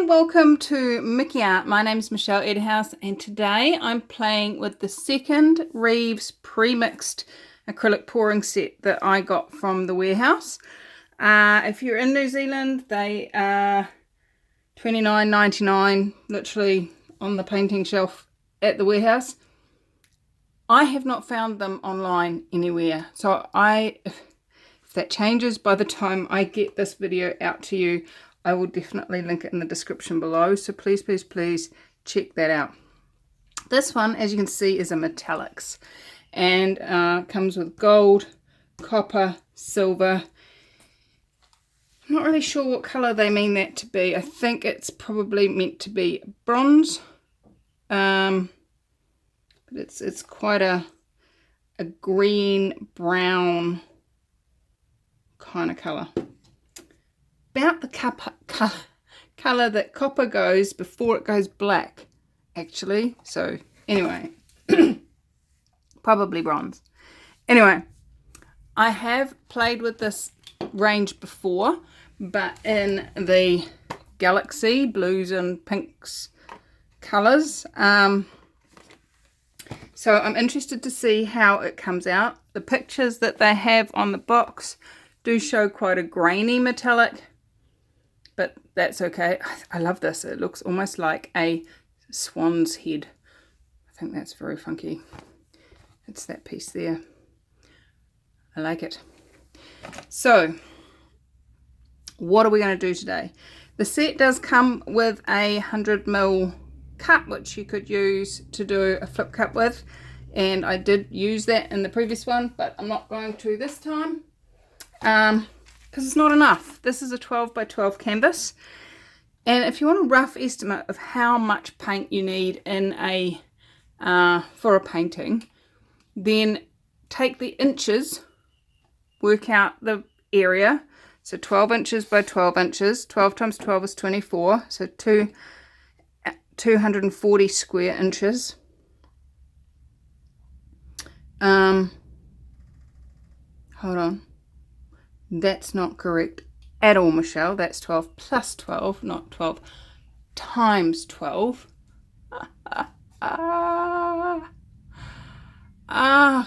welcome to Mickey Art. My name is Michelle Edhouse, and today I'm playing with the second Reeves pre-mixed acrylic pouring set that I got from the warehouse. If you're in New Zealand, they are $29.99, literally on the painting shelf at the warehouse. I have not found them online anywhere, so if that changes by the time I get this video out to you, I will definitely link it in the description below, so please check that out. This one, as you can see, is a Metalics, and comes with gold, copper, silver. I'm not really sure what colour they mean that to be. I think it's probably meant to be bronze, but it's quite a green brown kind of colour. About the colour that copper goes before it goes black, actually. So anyway, probably bronze. Anyway, I have played with this range before, but in the Galaxy blues and pinks colours. So I'm interested to see how it comes out. The pictures that they have on the box do show quite a grainy metallic, but that's okay. I love this. It looks almost like a swan's head. I think that's very funky. It's that piece there. I like it. So, what are we going to do today? The set does come with a 100ml cup, which you could use to do a flip cup with. And I did use that in the previous one, but I'm not going to this time. Because it's not enough. This is a 12 by 12 canvas, and if you want a rough estimate of how much paint you need in a for a painting, then take the inches, work out the area. So 12 inches by 12 inches, 12 times 12 is 24, so 240 square inches. Hold on. That's not correct at all, Michelle. That's 12 plus 12, not 12 times 12.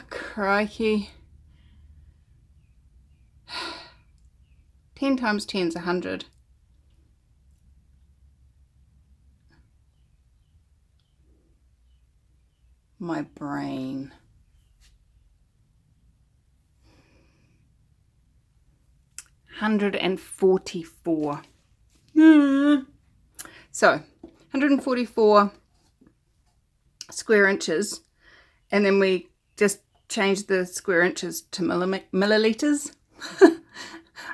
Crikey. 10 times 10 is 100. My brain. 144. So 144 square inches, and then we just change the square inches to milliliters.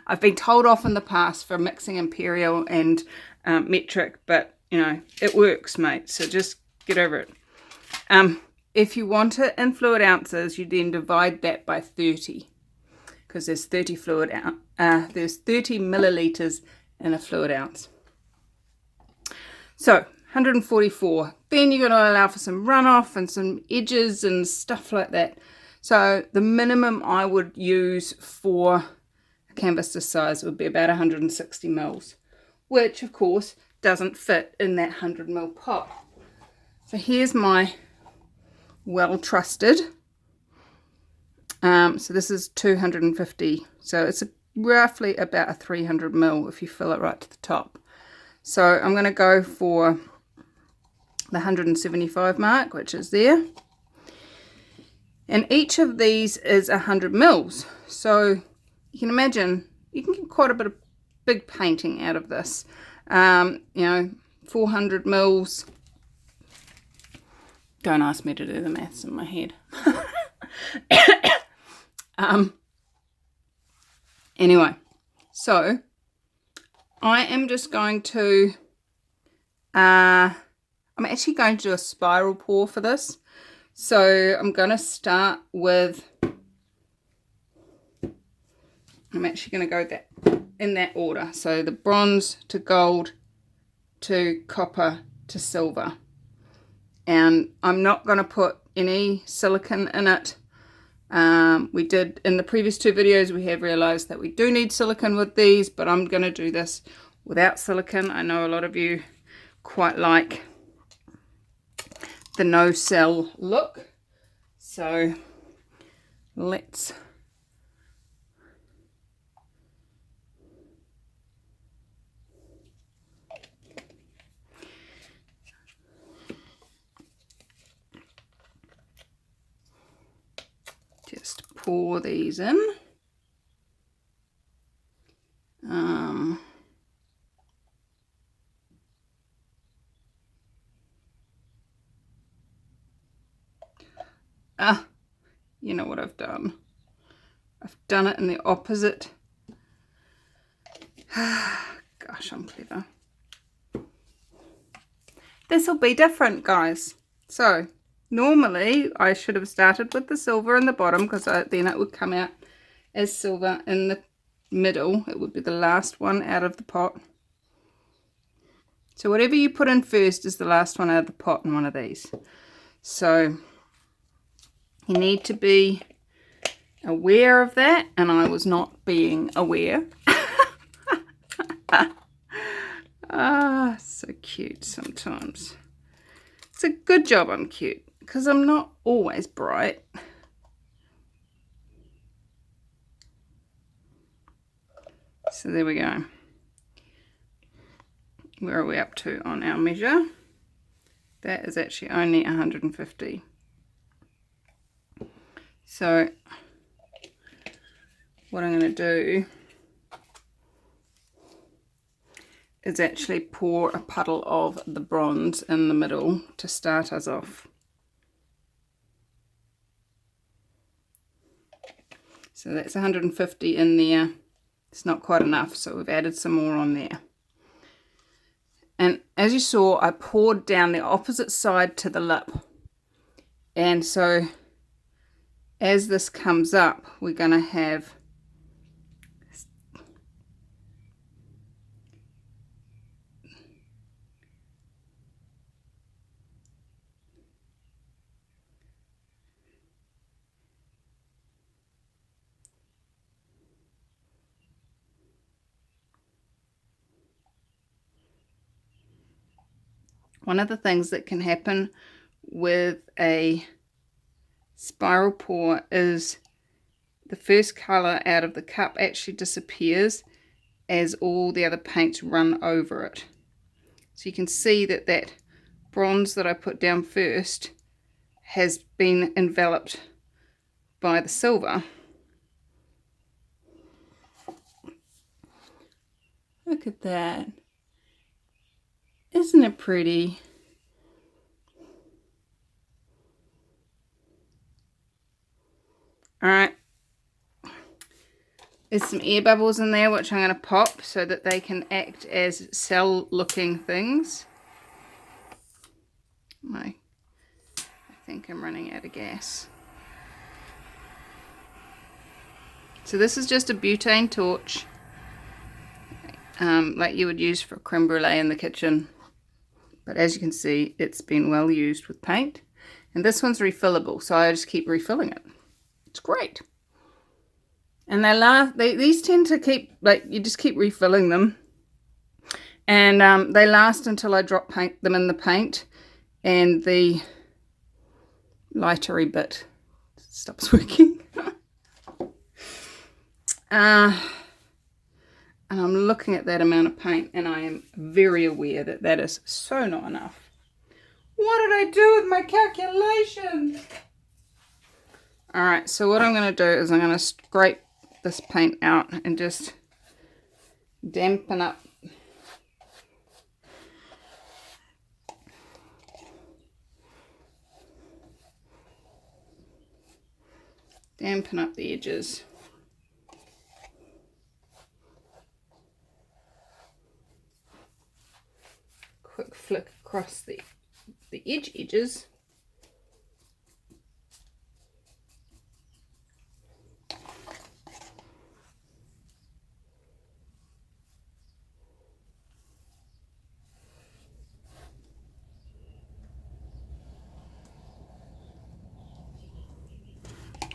I've been told off in the past for mixing imperial and metric, but you know, it works, mate, so just get over it. If you want it in fluid ounces, you then divide that by 30, because there's 30 there's 30 milliliters in a fluid ounce. So 144. Then you're going to allow for some runoff and some edges and stuff like that. So the minimum I would use for a canvas this size would be about 160 mils, which of course doesn't fit in that 100ml pot. So here's my well trusted. So this is 250, so it's roughly about a 300ml if you fill it right to the top. So I'm going to go for the 175 mark, which is there, and each of these is 100 mils, so you can imagine you can get quite a bit of big painting out of this. You know, 400 mils. Don't ask me to do the maths in my head. Anyway, so I am just going to, I'm actually going to do a spiral pour for this. So I'm going to start with, I'm actually going to go in that order. So the bronze to gold to copper to silver. And I'm not going to put any silicone in it. We did in the previous two videos, we have realized that we do need silicone with these, but I'm going to do this without silicone. I know a lot of you quite like the no cell look. So let's just pour these in. You know what I've done? I've done it in the opposite. Gosh, I'm clever. This will be different, guys. So normally I should have started with the silver in the bottom, because then it would come out as silver in the middle. It would be the last one out of the pot. So whatever you put in first is the last one out of the pot in one of these. So you need to be aware of that, and I was not being aware. So cute sometimes. It's a good job I'm cute, because I'm not always bright. So there we go. Where are we up to on our measure? That is actually only 150. So what I'm going to do is actually pour a puddle of the bronze in the middle to start us off. So that's 150 in there. It's not quite enough, so we've added some more on there. And as you saw, I poured down the opposite side to the lip. And so as this comes up, we're going to have one of the things that can happen with a spiral pour is the first color out of the cup actually disappears as all the other paints run over it. So you can see that that bronze that I put down first has been enveloped by the silver. Look at that. Isn't it pretty? Alright. There's some air bubbles in there which I'm going to pop so that they can act as cell looking things. I think I'm running out of gas. So this is just a butane torch, like you would use for creme brulee in the kitchen. But as you can see, it's been well used with paint. And this one's refillable, so I just keep refilling it. It's great. And these tend to keep, like, you just keep refilling them. And they last until I drop them in the paint and the lightery bit stops working. And I'm looking at that amount of paint, and I am very aware that that is so not enough. What did I do with my calculations? Alright, so what I'm going to do is I'm going to scrape this paint out and just dampen up the edges. Quick flick across the edges.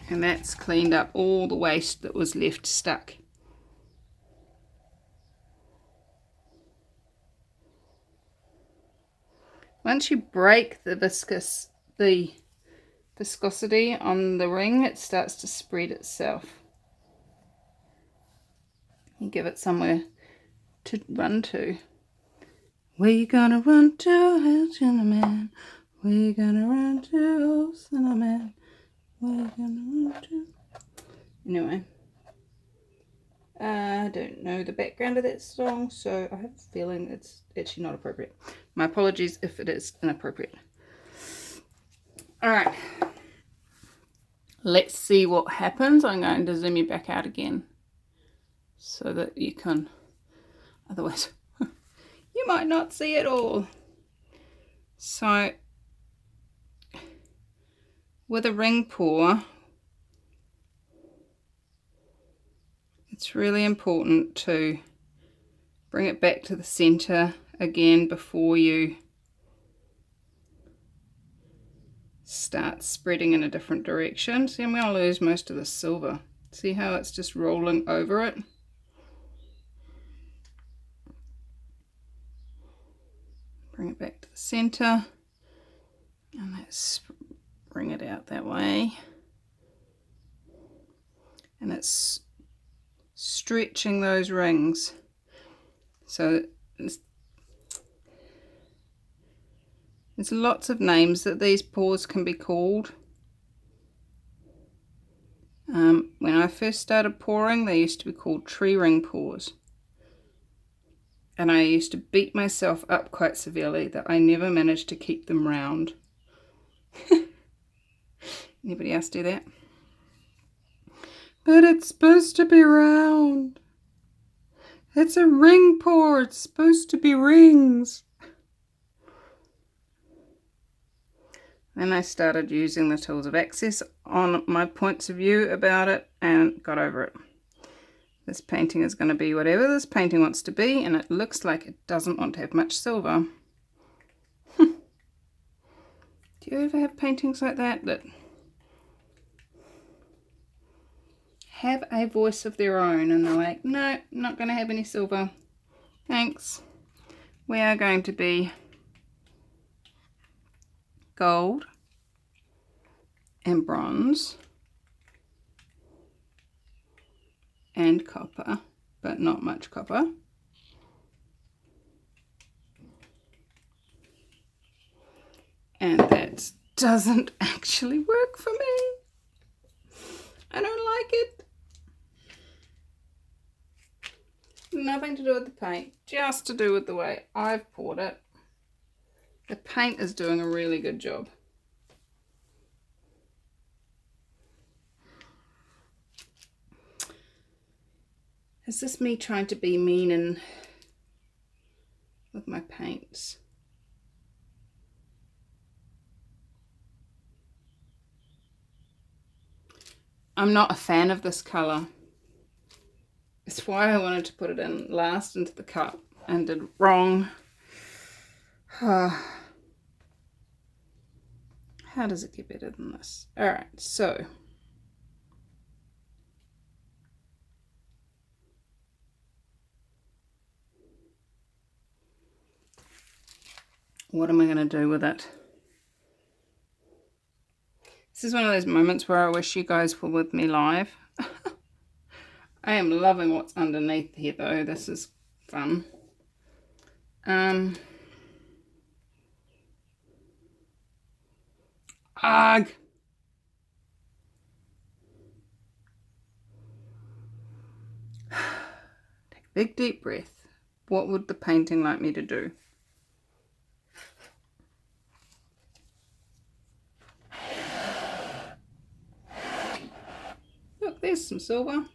And that's cleaned up all the waste that was left stuck. Once you break the viscosity on the ring, it starts to spread itself. You give it somewhere to run to. Where you gonna run to, oh cinnamon? Where you gonna run to, oh cinnamon? Where you gonna run to? Anyway, I don't know the background of that song, so I have a feeling it's actually not appropriate. My apologies if it is inappropriate. Alright, let's see what happens. I'm going to zoom you back out again so that you can, otherwise you might not see it all. So with a ring pour, it's really important to bring it back to the center again before you start spreading in a different direction. See, I'm going to lose most of the silver. See how it's just rolling over it? Bring it back to the center, and let's bring it out that way. And it's stretching those rings. So there's lots of names that these pours can be called. When I first started pouring, they used to be called tree ring pours. And I used to beat myself up quite severely that I never managed to keep them round. Anybody else do that? But it's supposed to be round. It's a ring pour. It's supposed to be rings. Then I started using the tools of access on my points of view about it and got over it. This painting is going to be whatever this painting wants to be, and it looks like it doesn't want to have much silver. Do you ever have paintings like that have a voice of their own and they're like, no, not going to have any silver, thanks, we are going to be gold and bronze and copper, but not much copper, and that doesn't actually work for me. I don't like it. Nothing to do with the paint, just to do with the way I've poured it. The paint is doing a really good job. Is this me trying to be mean and with my paints? I'm not a fan of this colour. It's why I wanted to put it in last into the cup and did wrong. How does it get better than this? Alright, so what am I going to do with it? This is one of those moments where I wish you guys were with me live. I am loving what's underneath here though. This is fun. Ugh. Take a big deep breath. What would the painting like me to do? Look, there's some silver.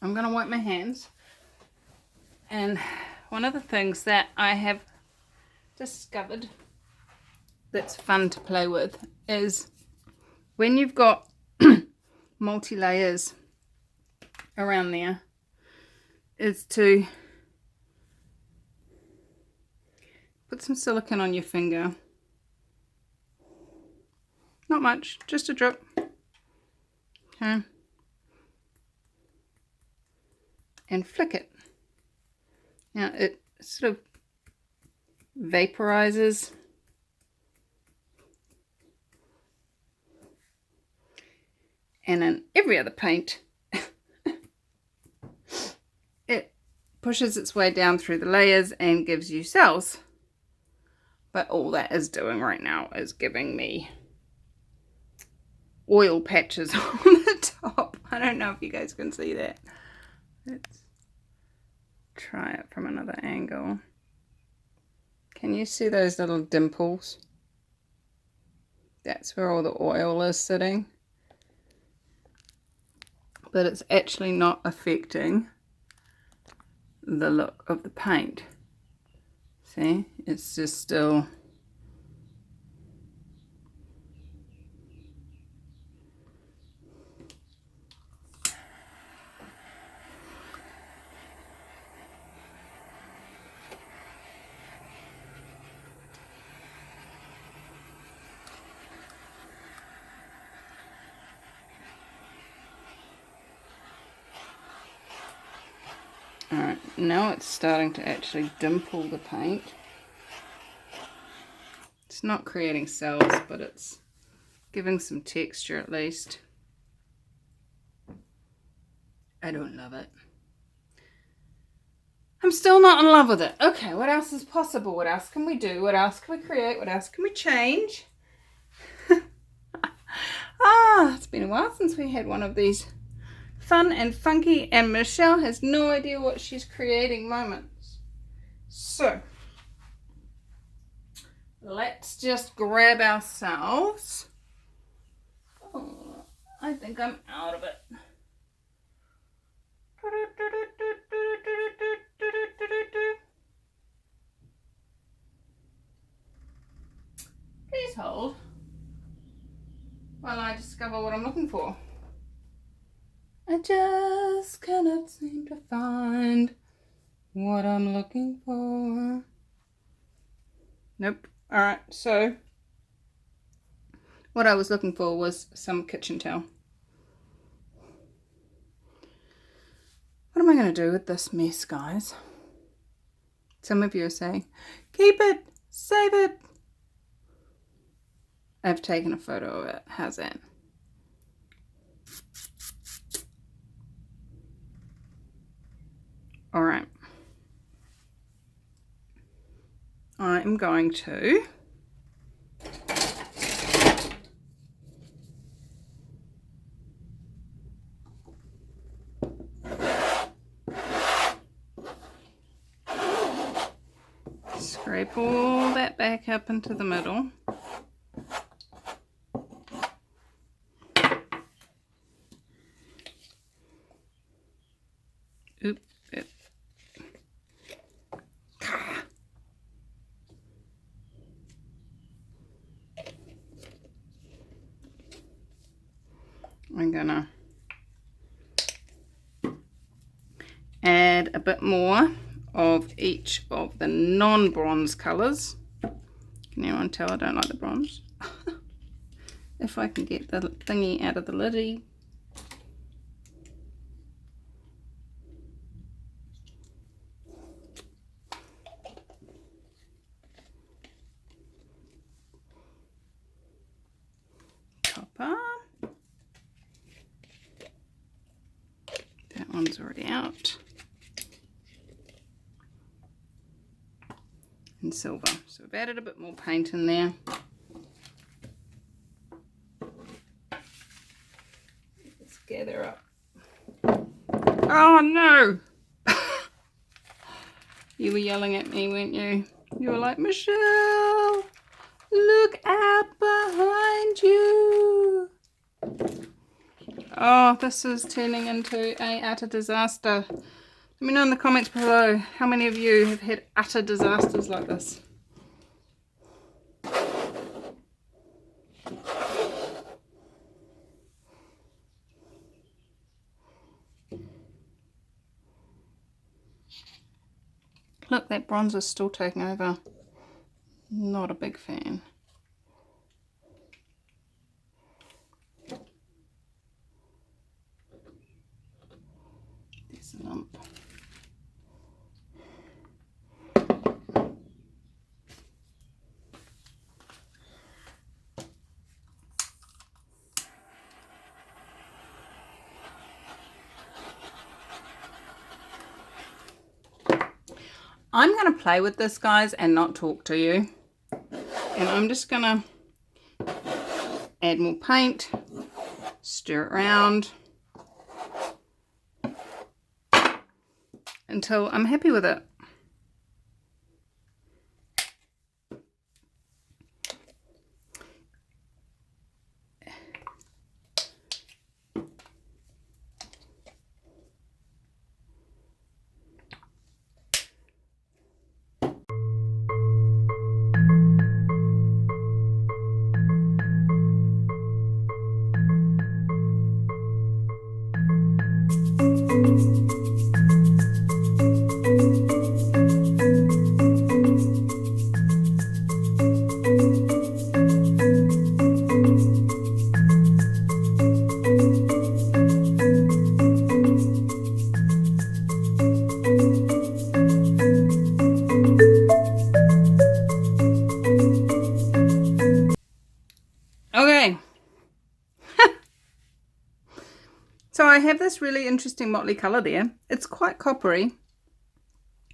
I'm going to wipe my hands. And one of the things that I have discovered that's fun to play with is when you've got multi-layers around there, is to put some silicone on your finger. Not much, just a drip. Okay. And flick it. Now it sort of vaporizes. And in every other paint, it pushes its way down through the layers and gives you cells. But all that is doing right now is giving me oil patches on the top. I don't know if you guys can see that. Let's try it from another angle. Can you see those little dimples? That's where all the oil is sitting. But it's actually not affecting the look of the paint. See, it's just still alright, now it's starting to actually dimple the paint. It's not creating cells, but it's giving some texture at least. I don't love it. I'm still not in love with it. Okay, what else is possible? What else can we do? What else can we create? What else can we change? It's been a while since we had one of these fun and funky, and Michelle has no idea what she's creating moments. So let's just grab ourselves. Oh, I think I'm out of it. Please hold while I discover what I'm looking for. I just cannot seem to find what I'm looking for. Nope. Alright, so what I was looking for was some kitchen towel. What am I going to do with this mess, guys? Some of you are saying, keep it, save it. I've taken a photo of it. How's that? All right. I'm going to scrape all that back up into the middle. Oop. I'm gonna add a bit more of each of the non-bronze colours. Can anyone tell I don't like the bronze? If I can get the thingy out of the liddy. Copper. That one's already out. And silver. So we've added a bit more paint in there. Let's gather up. Oh no! You were yelling at me, weren't you? You were like, Michelle, look out behind you. Oh, this is turning into a utter disaster. Let me know in the comments below how many of you have had utter disasters like this. Look, that bronze is still taking over. Not a big fan. There's a lump. I'm going to play with this, guys, and not talk to you. And I'm just going to add more paint, stir it around until I'm happy with it. Okay. So I have this really interesting motley colour there. It's quite coppery.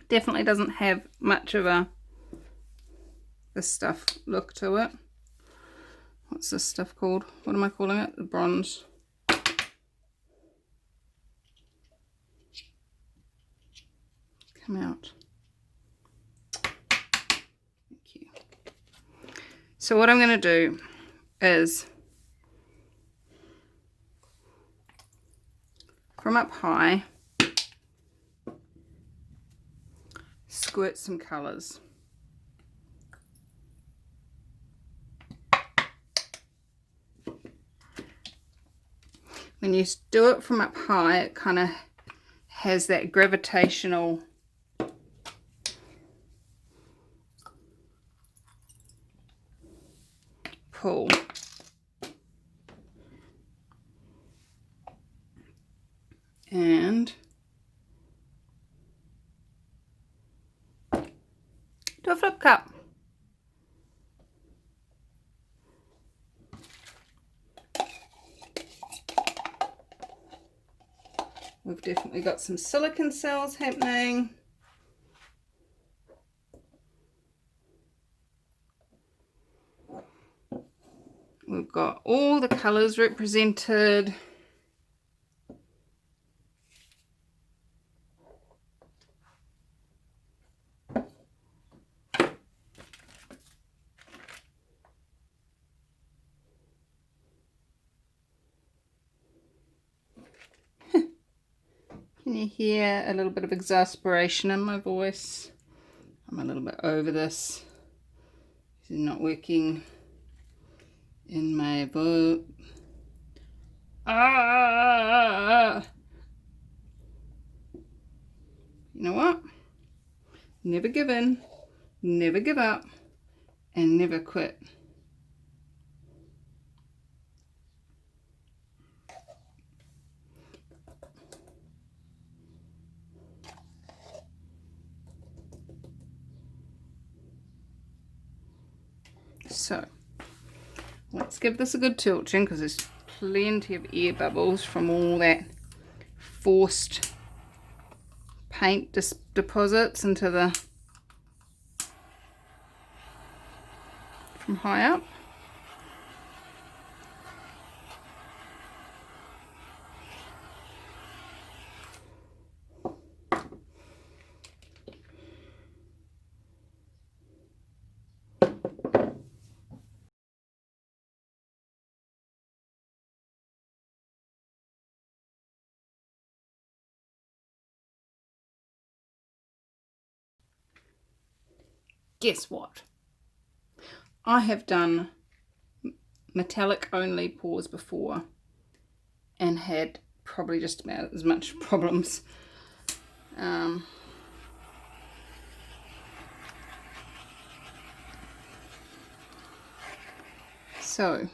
Definitely doesn't have much of a this stuff look to it. What's this stuff called? What am I calling it? The bronze. Come out. Thank you. So what I'm going to do is from up high squirt some colours. When you do it from up high, it kind of has that gravitational pull. And do a flip cup. We've definitely got some silicon cells happening. We've got all the colours represented. Can you hear a little bit of exasperation in my voice? I'm a little bit over this. This is not working in my book. You know what? Never give in, never give up, and never quit. So let's give this a good tilting because there's plenty of air bubbles from all that forced paint deposits into the from high up. guess what? I have done metallic only pours before and had probably just about as much problems. So,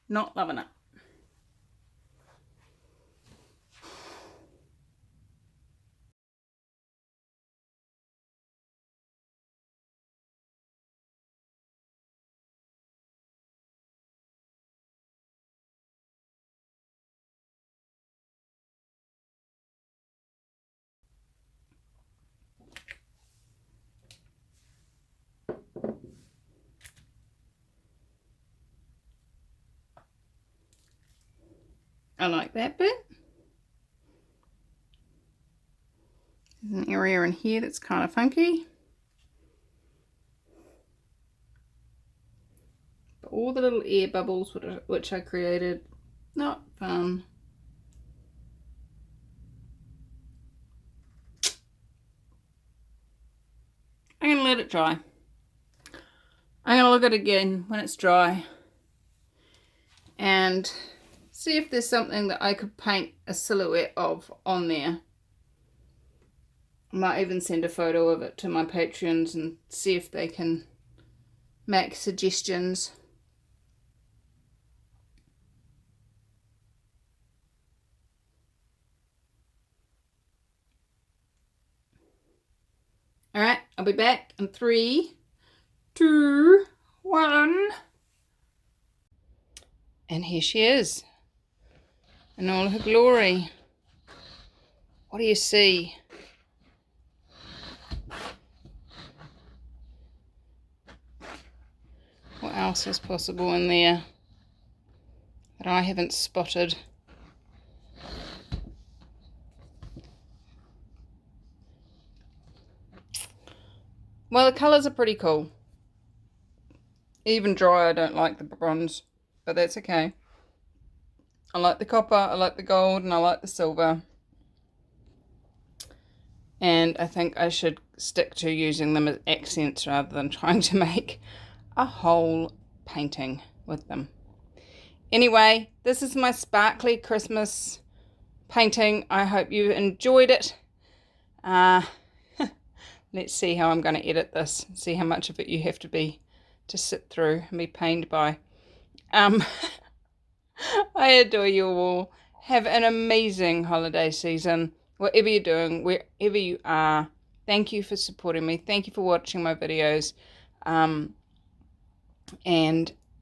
not loving it. I like that bit. There's an area in here that's kind of funky. But all the little air bubbles which I created, not fun. I'm going to let it dry. I'm going to look at it again when it's dry and see if there's something that I could paint a silhouette of on there. I might even send a photo of it to my Patreons and see if they can make suggestions. Alright, I'll be back in 3, 2, 1. And here she is in all her glory. What do you see? What else is possible in there that I haven't spotted? Well, the colours are pretty cool. Even dry, I don't like the bronze, but that's okay. I like the copper, I like the gold, and I like the silver. And I think I should stick to using them as accents rather than trying to make a whole painting with them. Anyway, this is my sparkly Christmas painting. I hope you enjoyed it. Let's see how I'm going to edit this. See how much of it you have to sit through and be pained by. I adore you all. Have an amazing holiday season. Whatever you're doing, wherever you are. Thank you for supporting me. Thank you for watching my videos. And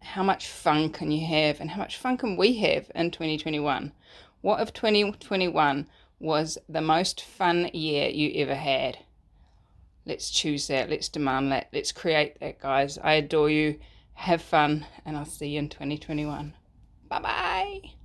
how much fun can you have? And how much fun can we have in 2021? What if 2021 was the most fun year you ever had? Let's choose that. Let's demand that. Let's create that, guys. I adore you. Have fun. And I'll see you in 2021. Bye-bye.